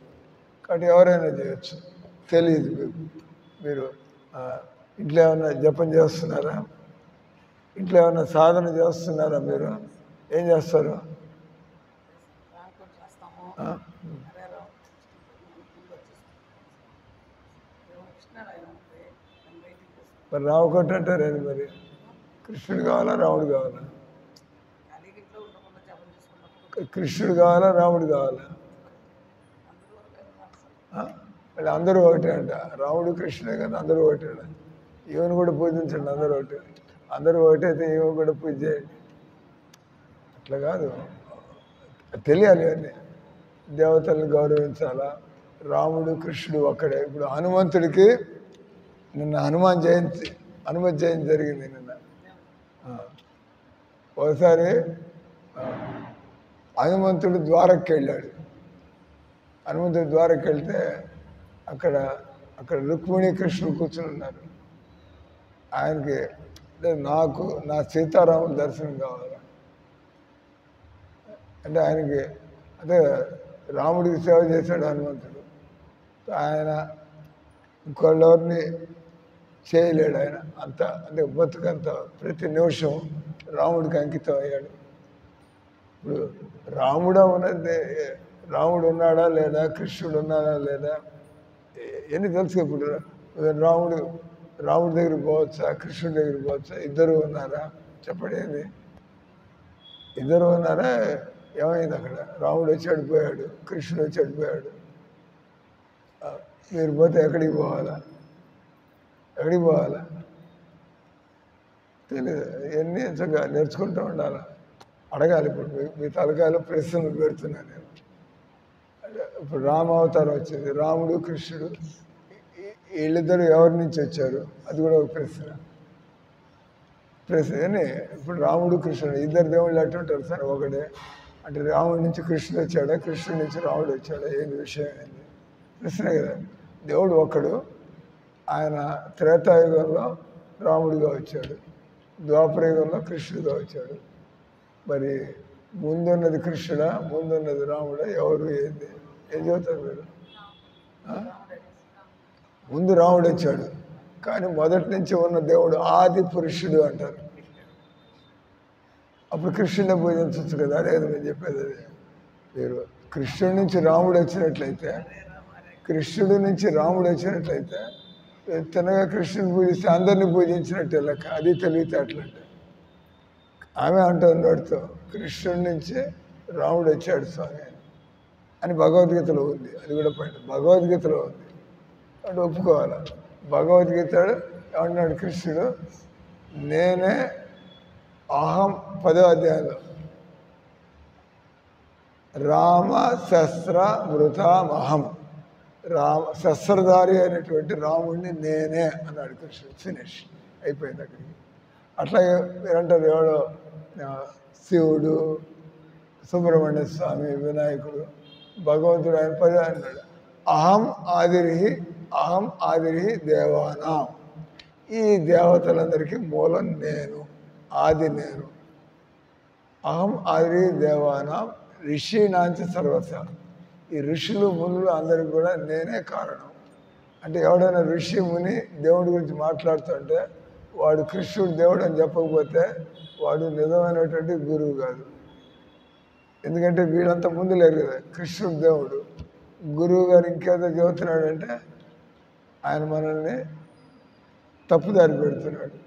కాబట్టి ఎవరైనా చేయొచ్చు. తెలియదు మీరు ఇంట్లో ఏమైనా జపం చేస్తున్నారా, ఇంట్లో ఏమైనా సాధన చేస్తున్నారా, మీరు ఏం చేస్తారు? మరి రామకోట అంటారేంటి మరి? కృష్ణుడు కావాలా రాముడు కావాలా? కృష్ణుడు కావాలా రాముడు కావాలా? మళ్ళీ అందరూ ఒకటే అంట. రాముడు కృష్ణుడే కదా, అందరూ ఒకటే. ఈవెన్ కూడా పూజించండి, అందరూ ఒకటే. అందరూ ఒకటైతే ఈవెన్ కూడా పూజ చేయండి. అట్లా కాదు, తెలియాలి అన్నీ. దేవతలను గౌరవించాలా. రాముడు కృష్ణుడు ఒక్కడే. ఇప్పుడు హనుమంతుడికి నిన్న హనుమత్ జయంతి జరిగింది నిన్న. ఒకసారి హనుమంతుడు ద్వారకి వెళ్ళాడు. హనుమంతుడు ద్వారకి వెళ్తే అక్కడ రుక్మిణి కృష్ణుడు కూర్చుని ఉన్నారు. ఆయనకి నాకు నా సీతారాముల దర్శనం కావాలి అంటే ఆయనకి అదే రాముడికి సేవ చేశాడు హనుమంతుడు. ఆయన ఇంకోళ్ళెవరిని చేయలేడు. ఆయన అంత అంటే బతుకంత ప్రతి నిమిషం రాముడికి అంకితం అయ్యాడు. ఇప్పుడు రాముడు ఉన్నాడా లేదా, కృష్ణుడు ఉన్నాడా లేదా ఎన్ని తెలుసు. ఇప్పుడు రాముడి దగ్గరికి పోవచ్చా, కృష్ణుడి దగ్గరికి పోవచ్చా? ఇద్దరు ఉన్నారా చెప్పండి. ఏంది ఇద్దరు ఉన్నారా? ఏమైంది అక్కడ? రాముడు వచ్చి అడిపోయాడు, కృష్ణుడు వచ్చి అడిపోయాడు. మీరు పోతే ఎక్కడికి పోవాలా? తెలియదు. ఇవన్నీ చక్కగా నేర్చుకుంటూ ఉండాలా, అడగాలి. ఇప్పుడు మీ తలకాయలో ప్రశ్నలు పెడుతున్నాను నేను. ఇప్పుడు రామావతారం వచ్చింది, రాముడు కృష్ణుడు వీళ్ళిద్దరు ఎవరి నుంచి వచ్చారు? అది కూడా ఒక ప్రశ్న. ఇప్పుడు రాముడు కృష్ణుడు ఇద్దరు దేవుళ్ళు ఎట్టుంటారు సార్? ఒకటే అంటే రాముడి నుంచి కృష్ణుడు వచ్చాడా, కృష్ణుడి నుంచి రాముడు వచ్చాడా? ఏంది విషయం? ఏంది ప్రశ్నే కదా. దేవుడు ఒక్కడు. ఆయన త్రేతాయుగంలో రాముడిగా వచ్చాడు, ద్వాపరయుగంలో కృష్ణుడిగా వచ్చాడు. మరి ముందున్నది కృష్ణుడా, ముందున్నది రాముడా? ఎవరు? ఏంది ఏం చెబుతారు మీరు? ముందు రాముడు వచ్చాడు, కానీ మొదటి నుంచి ఉన్న దేవుడు ఆది పురుషుడు అంటారు. అప్పుడు కృష్ణుడిని పూజించవచ్చు కదా. లేదు నేను చెప్పేది అది. మీరు కృష్ణుడి నుంచి రాముడు వచ్చినట్లయితే తినగా కృష్ణుని పూజిస్తే అందరినీ పూజించినట్టే లెక్క. అది తెలివితేటలంటే. ఆమె అంటుంది వాడితో, కృష్ణుడి నుంచి రాముడు వచ్చాడు స్వామి అని భగవద్గీతలో ఉంది. అది కూడా భగవద్గీతలో ఉంది అంటే ఒప్పుకోవాలి. భగవద్గీత ఏమన్నాడు కృష్ణుడు? నేనే అహం 10వ అధ్యాయంలో రామ శస్త్ర మృతామహం, శస్త్రధారి అయినటువంటి రాముడిని నేనే అన్నాడు కృష్ణుడు. ఫినిష్ అయిపోయింది అక్కడికి. అట్లాగే మీరంటారు ఎవడో శివుడు, సుబ్రహ్మణ్య స్వామి, వినాయకుడు, భగవంతుడు ఆయన 10 అన్నాడు. అహం ఆదిరి దేవానాం. ఈ దేవతలందరికీ మూలం నేను, ఆది నేను. అహం ఆదిరి దేవానాం ఋషినాంచ సర్వస. ఈ ఋషులు మునులు అందరికి కూడా నేనే కారణం. అంటే ఎవడైనా ఋషి ముని దేవుడి గురించి మాట్లాడుతుంటే వాడు కృష్ణుడు దేవుడు అని చెప్పకపోతే వాడు నిజమైనటువంటి గురువు కాదు. ఎందుకంటే వీళ్ళంతా ముందు లేరు కదా. కృష్ణుడు దేవుడు, గురువు గారు ఇంకేదో చెబుతున్నాడంటే ఆయన మనల్ని తప్పుదారి పెడుతున్నాడు.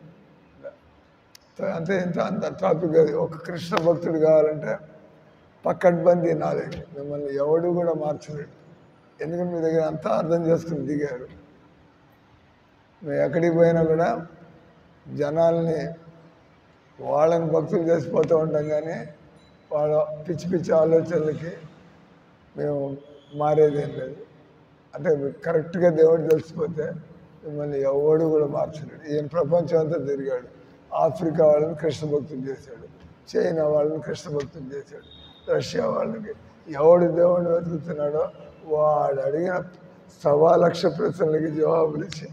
అంతే. అంత టాపిక్ అది. ఒక కృష్ణ భక్తుడు కావాలంటే పక్కడ్బందీ నాలెడ్జ్. మిమ్మల్ని ఎవడు కూడా మార్చలేడు. ఎందుకంటే మీ దగ్గర అంతా అర్థం చేసుకుని దిగారు. మేము ఎక్కడికి పోయినా కూడా జనాల్ని వాళ్ళని భక్తులు చేసిపోతూ ఉంటాం, కానీ వాళ్ళ పిచ్చి ఆలోచనలకి మేము మారేదేం లేదు. అంటే కరెక్ట్గా దేవుడు తెలిసిపోతే మిమ్మల్ని ఎవడు కూడా మార్చలేడు. ఈయన ప్రపంచం అంతా తిరిగాడు. ఆఫ్రికా వాళ్ళని కృష్ణ భక్తులు చేశాడు, చైనా వాళ్ళని కృష్ణ భక్తులు చేశాడు, రష్యా వాళ్ళకి. ఎవడు దేవుడిని వెతుకుతున్నాడో వాడు అడిగిన 1,00,000 ప్రశ్నలకి జవాబులు ఇచ్చి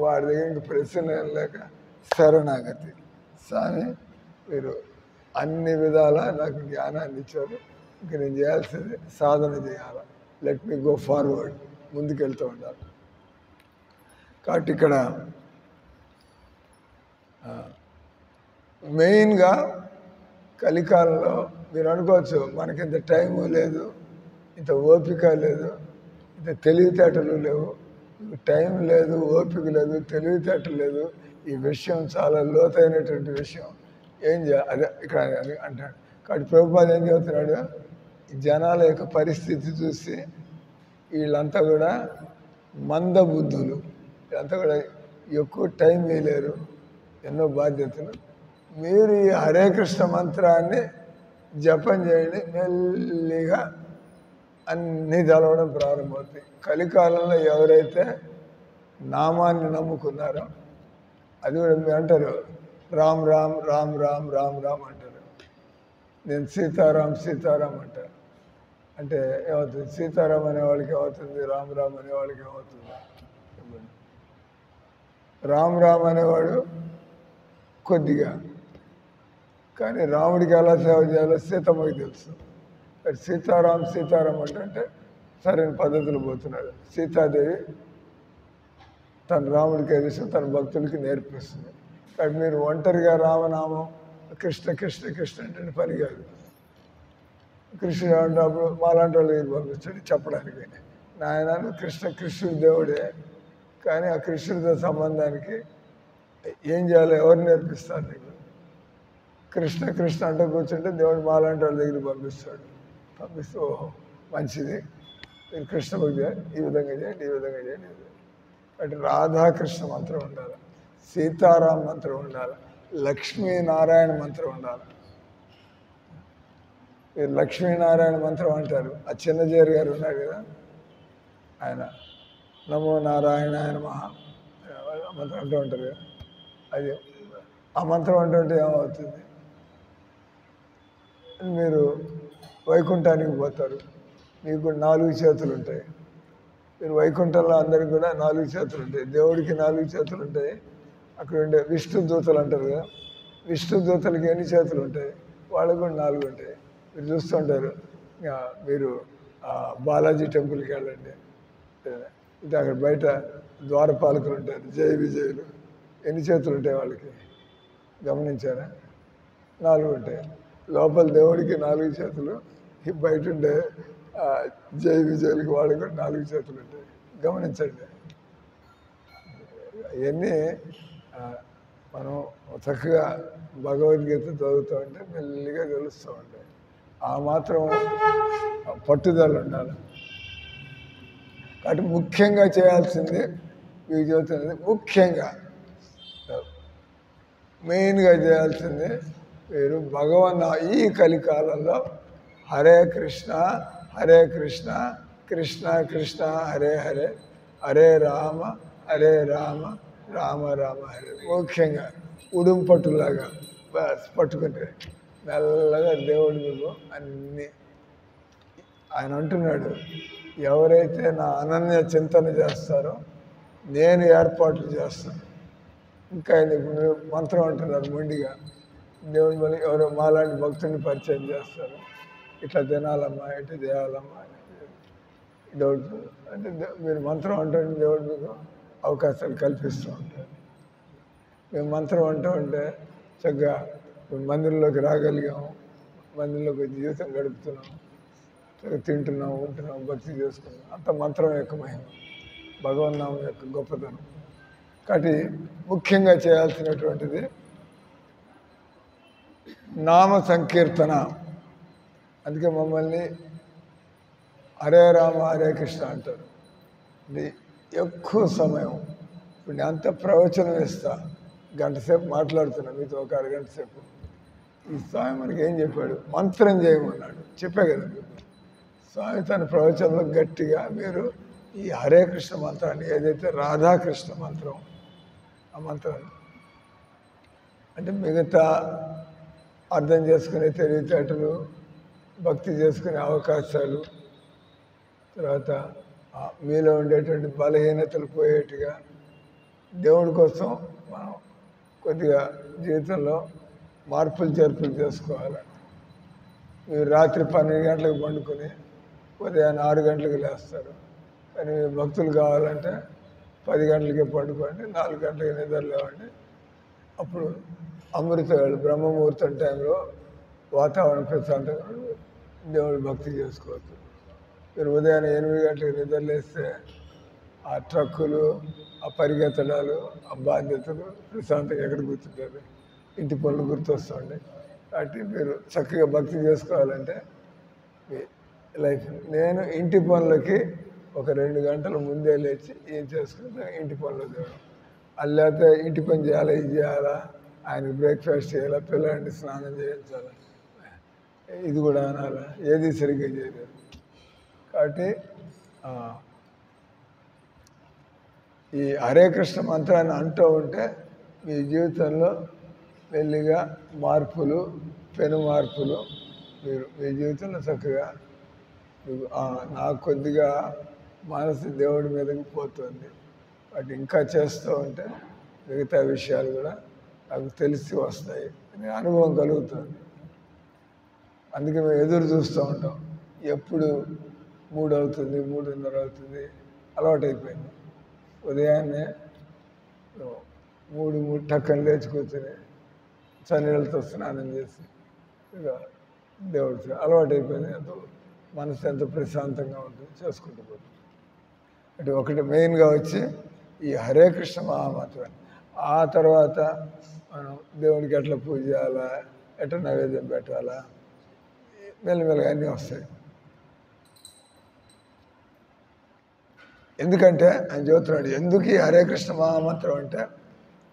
వాడి దగ్గర ఇంక ప్రశ్న లేక శరణాగతి. స్వామి మీరు అన్ని విధాల నాకు జ్ఞానాన్ని ఇచ్చారు, ఇంక నేను చేయాల్సింది సాధన చేయాలి. లెట్ మీ గో ఫార్వర్డ్, ముందుకెళ్తూ ఉండాలి. కాబట్టి ఇక్కడ మెయిన్గా కలికాలంలో మీరు అనుకోవచ్చు మనకి ఇంత టైము లేదు, ఇంత ఓపిక లేదు, ఇంత తెలివితేటలు లేవు, టైం లేదు, ఓపిక లేదు, తెలివితేటలు లేదు. ఈ విషయం చాలా లోతైనటువంటి విషయం. ఏం చేయాలి అదే ఇక్కడ అంటాడు. కాబట్టి ప్రభుపాద ఏం చెబుతున్నాడు, జనాల యొక్క పరిస్థితి చూసి వీళ్ళంతా కూడా మందబుద్ధులు, వీళ్ళంతా కూడా ఎక్కువ టైం వేయలేరు, ఎన్నో బాధ్యతలు. మీరు ఈ హరే కృష్ణ మంత్రాన్ని జపం చేయండి, మెల్లిగా అన్నీ తెలవడం ప్రారంభమవుతాయి. కలికాలంలో ఎవరైతే నామాన్ని నమ్ముకున్నారో, అది కూడా మీరు అంటారు రామ్ రామ్ రామ్ రామ్ రామ్ రామ్ అంటారు. నేను సీతారాం సీతారాం అంటారు. అంటే ఏమవుతుంది, సీతారాం అనే వాళ్ళకి ఏమవుతుంది, రామ్ రామ్ అనే వాళ్ళకి ఏమవుతుంది. రామ్ రామ్ అనేవాడు కొద్దిగా, కానీ రాముడికి ఎలా సేవ చేయాలో సీతమ్మకి తెలుసు. సీతారాం సీతారాం అంటే సరైన పద్ధతులు పోతున్నాడు. సీతాదేవి తన రాముడికి తెలుసు, తన భక్తులకి నేర్పిస్తుంది. కాబట్టి మీరు ఒంటరిగా రామనామం కృష్ణ కృష్ణ కృష్ణ అంటే పని కాదు. కృష్ణుడు అంటప్పుడు మాలాంటి వాళ్ళు పంపించాడు చెప్పడానికి, నాయన కృష్ణుడు దేవుడే, కానీ ఆ కృష్ణుడితో సంబంధానికి ఏం చేయాలో ఎవరు నేర్పిస్తారు నీకు? కృష్ణ కృష్ణ అంటే కూర్చుంటే దేవుడు మాలాంటి వాళ్ళ దగ్గరికి పంపిస్తూ ఓహో మంచిది, మీరు కృష్ణ భక్తి ఈ విధంగా చేయండి, ఈ విధంగా చేయండి. అంటే రాధాకృష్ణ మంత్రం ఉండాలి, సీతారాం మంత్రం ఉండాలి, లక్ష్మీనారాయణ మంత్రం ఉండాలి. మీరు లక్ష్మీనారాయణ మంత్రం అంటారు. ఆ చిన్నజేరు గారు ఉన్నారు కదా, ఆయన నమో నారాయణాయ నమః మంత్రం అంటూ ఉంటారు కదా, అది ఆ మంత్రం అంటుంటే ఏమవుతుంది, మీరు వైకుంఠానికి పోతారు. మీకు 4 చేతులు ఉంటాయి. మీరు వైకుంఠంలో అందరికి కూడా 4 చేతులు ఉంటాయి. దేవుడికి 4 చేతులు ఉంటాయి. అక్కడ ఉండే విష్ణు దూతలు అంటారు కదా, విష్ణు దూతలకి ఎన్ని చేతులు ఉంటాయి? వాళ్ళకు కూడా 4 ఉంటాయి. మీరు చూస్తుంటారు. మీరు బాలాజీ టెంపుల్కి వెళ్ళండి, ఇది అక్కడ బయట ద్వారపాలకులు ఉంటారు, జయ విజయులు. ఎన్ని చేతులు ఉంటాయి వాళ్ళకి గమనించారా? 4 ఉంటాయి. లోపల దేవుడికి 4 చేతులు, బయట ఉండే జయ విజయులకి వాళ్ళకి కూడా 4 చేతులు ఉంటాయి. గమనించండి. అవన్నీ మనం చక్కగా భగవద్గీత చదువుతూ ఉంటే మెల్లిగా తెలుస్తూ ఉంటాయి. ఆ మాత్రం పట్టుదల ఉండాలి. కాబట్టి ముఖ్యంగా చేయాల్సింది మీకు చెబుతున్నది, ముఖ్యంగా మెయిన్గా చేయాల్సింది మీరు ఈ కలికాలంలో హరే కృష్ణ హరే కృష్ణ కృష్ణ కృష్ణ హరే హరే హరే రామ రామ రామ హరే. ముఖ్యంగా ఉడుంపట్టులాగా పట్టుకుంటే మెల్లగా దేవుడి మీకు అన్నీ. ఆయన అంటున్నాడు, ఎవరైతే నా అనన్య చింతన చేస్తారో నేను ఏర్పాట్లు చేస్తాను. ఇంకా ఆయన మంత్రం అంటున్నారు మొండిగా, దేవుడి మళ్ళీ ఎవరో మాలాంటి భక్తుని పరిచయం చేస్తారు. ఇట్లా తినాలమ్మా, ఇట్లా చేయాలమ్మా డౌట్ అంటే మీరు మంత్రం అంటే దేవుడు మీకు అవకాశాలు కల్పిస్తూ ఉంటారు. మేము మంత్రం అంటూ ఉంటే చక్కగా మందిరంలోకి రాగలిగాము, మందిరంలోకి జీవితం గడుపుతున్నాం, తింటున్నాం, ఉంటున్నాం, భక్తి చేసుకున్నాం. అంత మంత్రం యొక్క మహిమ, భగవన్నామం యొక్క గొప్పతనం. కాబట్టి ముఖ్యంగా చేయాల్సినటువంటిది నామ సంకీర్తన. అందుకే మమ్మల్ని హరే రామ హరే కృష్ణ అంటారు. ఎక్కువ సమయం ఇప్పుడు నేను అంత ప్రవచనం ఇస్తా, గంట సేపు మాట్లాడుతున్నా మీతో, ఒక అరగంట సేపు. ఈ స్వామి మనకి ఏం చెప్పాడు, మంత్రం చేయమన్నాడు. చెప్పే కదా మీకు, స్వామి తన ప్రవచనంలో గట్టిగా మీరు ఈ హరే కృష్ణ మంత్రాన్ని, ఏదైతే రాధాకృష్ణ మంత్రం, ఆ మంత్రాన్ని అంటే మిగతా అర్థం చేసుకునే తెలివితేటలు, భక్తి చేసుకునే అవకాశాలు, తర్వాత మీలో ఉండేటువంటి బలహీనతలు పోయేట్టుగా దేవుడి కోసం మనం కొద్దిగా జీవితంలో మార్పులు చేర్పులు చేసుకోవాలి. మీరు రాత్రి 12 గంటలకు పండుకొని ఉదయాన్నే 6 గంటలకు లేస్తారు. కానీ భక్తులు కావాలంటే 10 గంటలకే పండుకోండి, 4 గంటలకి నిద్ర లేవండి. అప్పుడు అమృతవేళ బ్రహ్మముహూర్తం టైంలో వాతావరణం ప్రశాంతంగా దేవుడు భక్తి చేసుకోవచ్చు. మీరు ఉదయాన్నే 8 గంటలకు నిద్రలేస్తే ఆ ట్రక్కులు, ఆ పరిగెత్తడాలు, ఆ బాధ్యతలు ప్రశాంతంగా ఎక్కడ కూర్చుంటారు, ఇంటి పనులు గుర్తొస్తుండే. కాబట్టి మీరు చక్కగా భక్తి చేసుకోవాలంటే మీ లైఫ్. నేను ఇంటి పనులకి ఒక 2 గంటల ముందే లేచి ఏం చేసుకుంటే ఇంటి పనులు చేయడం. లేకపోతే ఇంటి పని చేయాలా, ఇది చేయాలా, ఆయనకి బ్రేక్ఫాస్ట్ చేయాలా, పిల్లల్ని స్నానం చేయించాలా, ఇది కూడా అనాలా, ఏది సరిగ్గా చేయలేదు. కాబట్టి ఈ హరే కృష్ణ మంత్రాన్ని అంటూ ఉంటే మీ జీవితంలో మెల్లిగా మార్పులు, పెను మార్పులు మీరు మీ జీవితంలో చక్కగా నాకు కొద్దిగా మనసు దేవుడి మీదకి పోతుంది, వాటి ఇంకా చేస్తూ ఉంటే మిగతా విషయాలు కూడా నాకు తెలిసి వస్తాయి అనే అనుభవం కలుగుతుంది. అందుకే మేము ఎదురు చూస్తూ ఉంటాం, ఎప్పుడు 3 అవుతుంది, 3:30 అవుతుంది, అలవాటైపోయింది. ఉదయాన్నే 3 టక్కని లేచి కూర్చొని చన్నీళ్ళతో స్నానం చేసి ఇక దేవుడికి అలవాటైపోయింది. ఎంతో మనసు ఎంతో ప్రశాంతంగా ఉంటుంది, చేసుకుంటూ పోతుంది. అంటే ఒకటి మెయిన్గా వచ్చి ఈ హరే కృష్ణ మహామంత్రాన్ని. ఆ తర్వాత మనం దేవుడికి ఎట్లా పూజ చేయాలా, ఎట్లా నైవేద్యం పెట్టాలా, మెల్లమెల్లగా అన్నీ వస్తాయి. ఎందుకంటే ఆయన చెబుతున్నాడు, ఎందుకు ఈ హరే కృష్ణ మహామంత్రం అంటే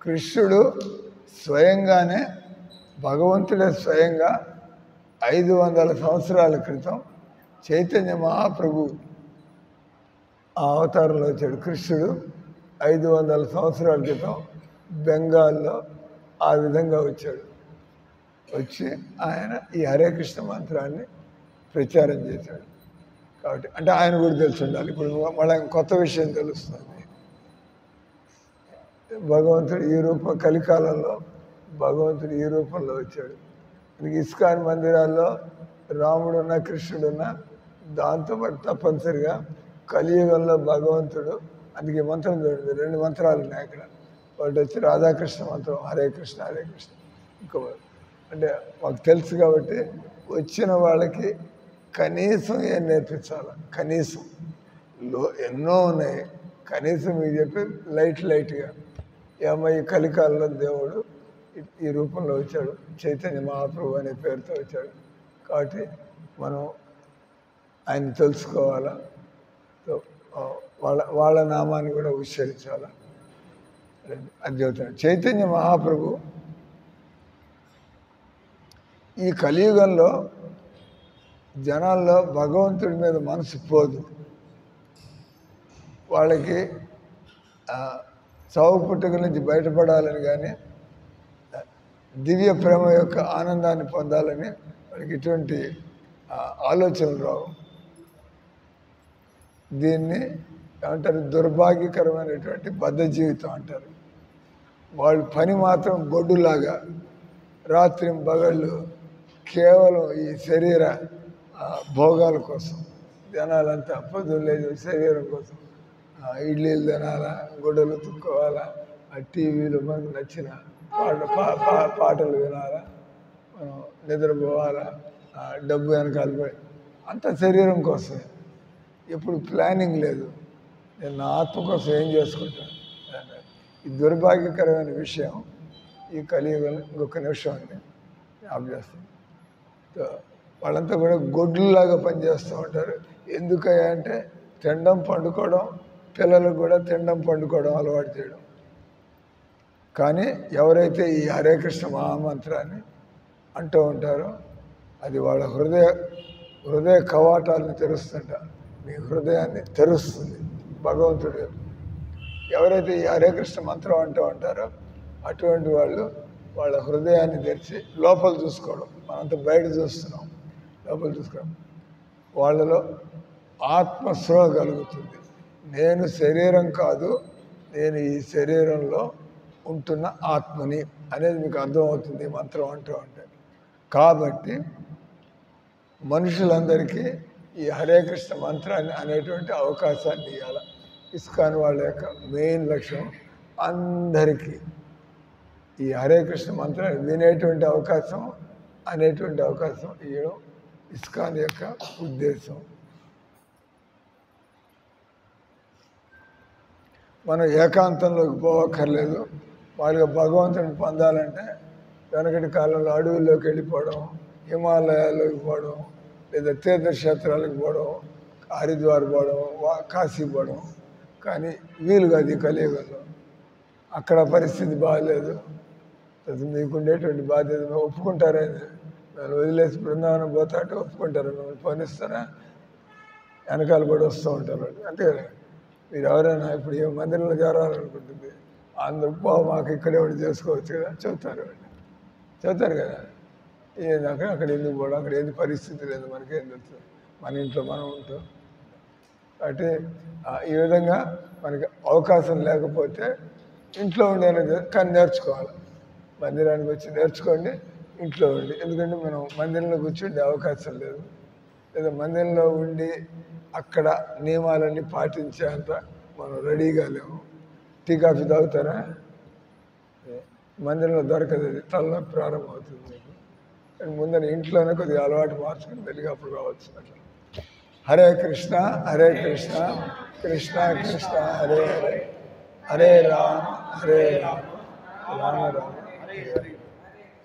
కృష్ణుడు స్వయంగానే, భగవంతుడే స్వయంగా 500 సంవత్సరాల క్రితం చైతన్య మహాప్రభు ఆ అవతారంలో వచ్చాడు. కృష్ణుడు 500 సంవత్సరాల క్రితం బెంగాల్లో ఆ విధంగా వచ్చాడు. వచ్చి ఆయన ఈ హరే కృష్ణ మంత్రాన్ని ప్రచారం చేశాడు. కాబట్టి అంటే ఆయన కూడా తెలిసి ఉండాలి. ఇప్పుడు మళ్ళీ కొత్త విషయం తెలుస్తుంది. భగవంతుడు ఈ రూపం, కలికాలంలో భగవంతుడు ఈ రూపంలో వచ్చాడు. ఇస్కాన్ మందిరాల్లో రాముడున్నా కృష్ణుడున్నా, దాంతోపాటు తప్పనిసరిగా కలియుగంలో భగవంతుడు. అందుకే మంత్రం చూడండి, 2 మంత్రాలు ఉన్నాయి అక్కడ. ఒకటి వచ్చి రాధాకృష్ణ మంత్రం, హరే కృష్ణ హరే కృష్ణ. ఇంకో అంటే మాకు తెలుసు కాబట్టి వచ్చిన వాళ్ళకి కనీసం ఏం నేర్పించాలి, కనీసం ఎన్నో ఉన్నాయి, కనీసం మీకు చెప్పి లైట్గా ఏమో ఈ కలికాలంలో దేవుడు ఈ రూపంలో వచ్చాడు, చైతన్య మహాప్రభు అనే పేరుతో వచ్చాడు. కాబట్టి మనం ఆయన తెలుసుకోవాలా, వాళ్ళ నామాన్ని కూడా ఉచ్చరించాలా. అది చెబుతాడు చైతన్య మహాప్రభు. ఈ కలియుగంలో జనాల్లో భగవంతుడి మీద మనసు పోదు. వాళ్ళకి చావు పుట్టుకల నుంచి బయటపడాలని కానీ, దివ్య ప్రేమ యొక్క ఆనందాన్ని పొందాలని వాళ్ళకి ఇటువంటి ఆలోచనలు రావు. దీన్ని ఏమంటారు, దుర్భాగ్యకరమైనటువంటి బద్ధ జీవితం అంటారు. వాళ్ళు పని మాత్రం గొడ్డులాగా రాత్రి పగళ్ళు కేవలం ఈ శరీర భోగాల కోసం. జనాలంతా పొద్దులేదు శరీరం కోసం, ఇడ్లీలు తినాలా, గుడ్డలు తుక్కోవాలా, ఆ టీవీలో మనకు నచ్చిన పాటలు వినాలా, నిద్రపోవాలా, డబ్బు వెనకాల పడి, అంత శరీరం కోసమే. ఎప్పుడు ప్లానింగ్ లేదు, నేను నా ఆత్మ కోసం ఏం చేసుకుంటాను. ఈ దుర్భాగ్యకరమైన విషయం ఈ కలియుగంలో. ఇంకొక నిమిషం అండి ఆఫ్ చేస్తాను. వాళ్ళంతా కూడా గొడ్లులాగా పనిచేస్తూ ఉంటారు. ఎందుకయ్యా అంటే తినడం పండుకోవడం, పిల్లలకు కూడా తినడం పండుకోవడం అలవాటు చేయడం. కానీ ఎవరైతే ఈ హరే కృష్ణ మహామంత్రాన్ని అంటూ ఉంటారో అది వాళ్ళ హృదయ కవాటాలను తెరుస్తుంట. మీ హృదయాన్ని తెరుస్తుంది భగవంతుడు. ఎవరైతే ఈ హరే కృష్ణ మంత్రం అంటూ ఉంటారో అటువంటి వాళ్ళు వాళ్ళ హృదయాన్ని తెరిచి లోపల చూసుకోవడం. మనంతా బయట చూస్తున్నాం, లోపల చూసుకోవడం. వాళ్ళలో ఆత్మస్పృహ కలుగుతుంది. నేను శరీరం కాదు, నేను ఈ శరీరంలో ఉంటున్న ఆత్మని అనేది మీకు అర్థమవుతుంది మంత్రం అంటూ ఉంటే. కాబట్టి మనుషులందరికీ ఈ హరే కృష్ణ మంత్రాన్ని అనేటువంటి అవకాశాన్ని ఇవ్వాలి. ఇస్కాన్ వాళ్ళ యొక్క మెయిన్ లక్ష్యం అందరికీ ఈ హరే కృష్ణ మంత్రాన్ని వినేటువంటి అవకాశం, అనేటువంటి అవకాశం ఇవ్వడం ఇస్కాన్ యొక్క ఉద్దేశం. మనం ఏకాంతంలోకి పోవక్కర్లేదు. మామూలుగా భగవంతుని పొందాలంటే వెనకటి కాలంలో అడవుల్లోకి వెళ్ళిపోవడం, హిమాలయాల్లోకి పోవడం, లేదా తీర్థక్షేత్రాలకు పోవడం, హరిద్వార్ పోవడం, కాశీ పోవడం. కానీ వీలు కాదు ఈ కలియుగంలో. అక్కడ పరిస్థితి బాగాలేదు. మీకుండేటువంటి బాధ్యత ఒప్పుకుంటారా? నేను వదిలేసి బృందావనం పోతా అంటే ఒప్పుకుంటారా? మిమ్మల్ని పనిస్తారా? వెనకాల కూడా వస్తూ ఉంటారు వాళ్ళు. అంతే కదా. మీరు ఎవరైనా ఇప్పుడు ఏ మందిరంలో చేరాలనుకుంటుంది, అందరూ మాకు ఇక్కడే ఉండి చేసుకోవచ్చు కదా చెబుతారు వాళ్ళు. చెబుతారు కదా. అక్కడ ఎందుకు పోవడం, అక్కడ ఏంది పరిస్థితి లేదు, మనకేం తెలుస్తుంది, మన ఇంట్లో మనం ఉంటాం. అంటే ఈ విధంగా మనకి అవకాశం లేకపోతే ఇంట్లో ఉండేది కానీ నేర్చుకోవాలి. మందిరానికి వచ్చి నేర్చుకోండి, ఇంట్లో ఉండి. ఎందుకంటే మనం మందిరంలో కూర్చుండే అవకాశం లేదు, లేదా మందిరంలో ఉండి అక్కడ నియమాలన్నీ పాటించేంత మనం రెడీగా లేము. టీ కాఫీ తాగుతారా? మందిరంలో దొరకదు, అది తలనొప్పి ప్రారంభమవుతుంది మీకు. కానీ ముందర ఇంట్లోనే కొద్దిగా అలవాటు మార్చుకుని వెళ్ళి అప్పుడు కావచ్చు. అట్లా హరే కృష్ణ హరే కృష్ణ కృష్ణ కృష్ణ హరే హరే, హరే రామ హరే రామ రామ రామ హరే హరే.